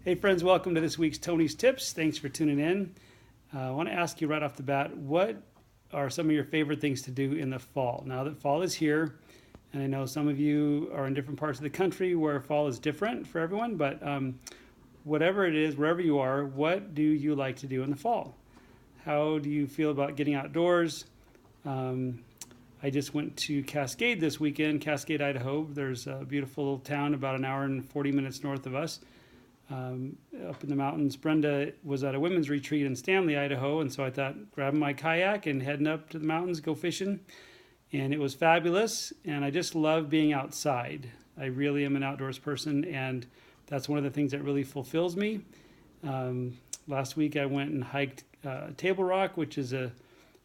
Hey friends, welcome to this week's Tony's Tips. Thanks for tuning in. I want to ask you right off the bat, what are some of your favorite things to do in the fall? Now that fall is here, and I know some of you are in different parts of the country where fall is different for everyone, but whatever it is, wherever you are, what do you like to do in the fall? How do you feel about getting outdoors? Um, I just went to Cascade this weekend, Cascade, Idaho. There's a beautiful town about an hour and 40 minutes north of us, up in the mountains. Brenda was at a women's retreat in Stanley, Idaho, and so I thought grabbing my kayak and heading up to the mountains, go fishing. And it was fabulous, and I just love being outside. I really am an outdoors person, and that's one of the things that really fulfills me. Last week I went and hiked Table Rock, which is a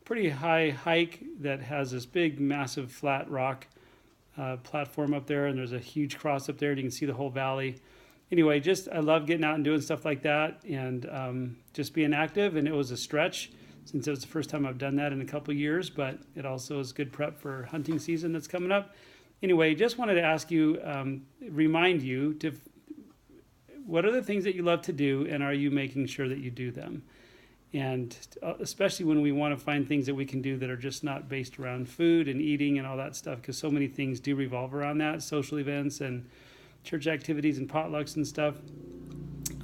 pretty high hike that has this big, massive, flat rock platform up there, and there's a huge cross up there, and you can see the whole valley. Anyway, just I love getting out and doing stuff like that, and just being active. And it was a stretch since it was the first time I've done that in a couple of years, but it also is good prep for hunting season that's coming up. Anyway, just wanted to ask you, remind you to what are the things that you love to do, and are you making sure that you do them? And especially when we want to find things that we can do that are just not based around food and eating and all that stuff, because so many things do revolve around that, social events and church activities and potlucks and stuff.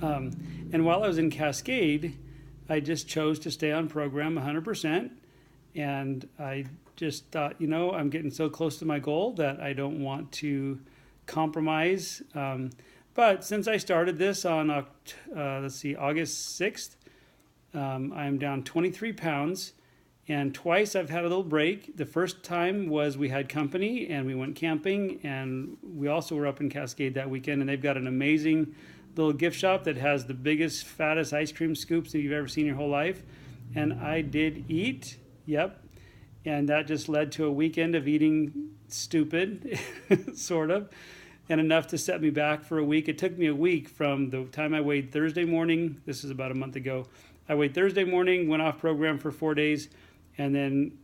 And while I was in Cascade, I just chose to stay on program 100%. And I just thought, I'm getting so close to my goal that I don't want to compromise. But since I started this on, August 6th, I'm down 23 pounds. And twice I've had a little break. The first time was we had company and we went camping, and we also were up in Cascade that weekend, and they've got an amazing little gift shop that has the biggest, fattest ice cream scoops that you've ever seen in your whole life. And I did eat, yep. And that just led to a weekend of eating stupid, sort of, and enough to set me back for a week. It took me a week from the time I weighed Thursday morning. This is about a month ago. I weighed Thursday morning, went off program for 4 days, and then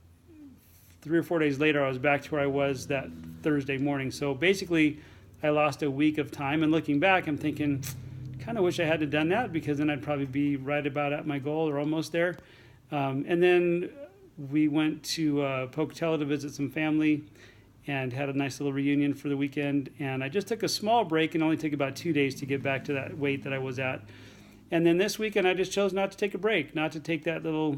3 or 4 days later, I was back to where I was that Thursday morning. So basically, I lost a week of time. And looking back, I'm thinking, kind of wish I hadn't done that, because then I'd probably be right about at my goal or almost there. And then we went to Pocatello to visit some family and had a nice little reunion for the weekend. And I just took a small break and only took about 2 days to get back to that weight that I was at. And then this weekend, I just chose not to take a break, not to take that little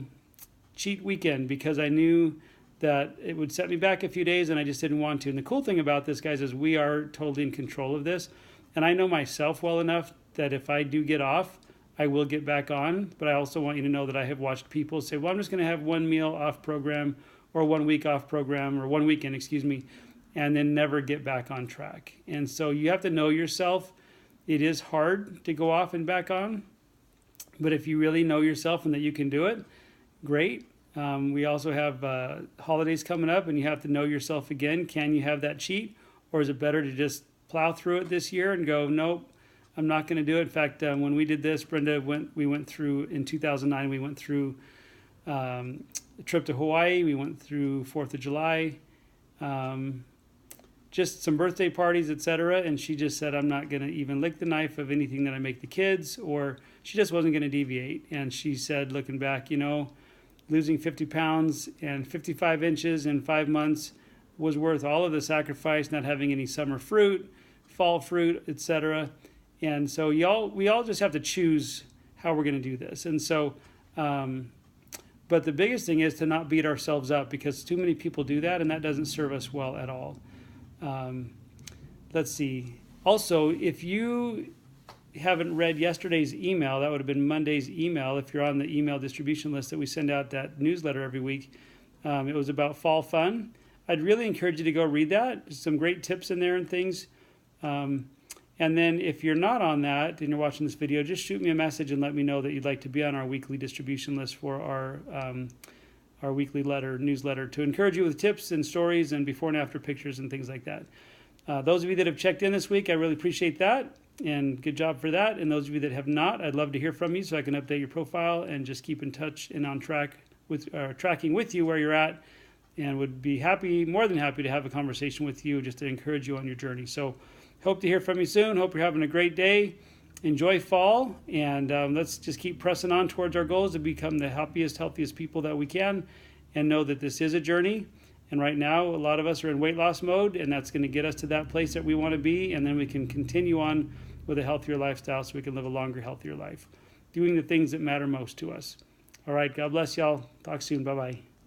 cheat weekend, because I knew that it would set me back a few days, and I just didn't want to. And the cool thing about this, guys, is we are totally in control of this. And I know myself well enough that if I do get off, I will get back on. But I also want you to know that I have watched people say, well, I'm just going to have one meal off program, or 1 week off program, or one weekend, and then never get back on track. And so you have to know yourself. It is hard to go off and back on. But if you really know yourself and that you can do it, great. We also have holidays coming up, and you have to know yourself again. Can you have that cheat, or is it better to just plow through it this year and go, nope, I'm not going to do it? In fact, when we did this, we went through in 2009. We went through a trip to Hawaii. We went through 4th of July, just some birthday parties, etc. And she just said, I'm not going to even lick the knife of anything that I make the kids, or she just wasn't going to deviate. And she said, looking back, losing 50 pounds and 55 inches in 5 months was worth all of the sacrifice, not having any summer fruit, fall fruit, etc. And so we all just have to choose how we're going to do this. And so, but the biggest thing is to not beat ourselves up, because too many people do that, and that doesn't serve us well at all. Let's see. Also, if you haven't read yesterday's email, that would have been Monday's email, if you're on the email distribution list that we send out, that newsletter every week. It was about fall fun. I'd really encourage you to go read that. There's some great tips in there and things. And then if you're not on that and you're watching this video, just shoot me a message and let me know that you'd like to be on our weekly distribution list for our weekly newsletter, to encourage you with tips and stories and before and after pictures and things like that. Those of you that have checked in this week, I really appreciate that, and good job for that. And those of you that have not, I'd love to hear from you so I can update your profile and just keep in touch and on track with tracking with you where you're at, and would be more than happy to have a conversation with you just to encourage you on your journey. So hope to hear from you soon. Hope you're having a great day. enjoy fall, and let's just keep pressing on towards our goals to become the happiest, healthiest people that we can, and know that this is a journey. And right now, a lot of us are in weight loss mode, and that's going to get us to that place that we want to be, and then we can continue on with a healthier lifestyle so we can live a longer, healthier life, doing the things that matter most to us. All right, God bless y'all. Talk soon. Bye-bye.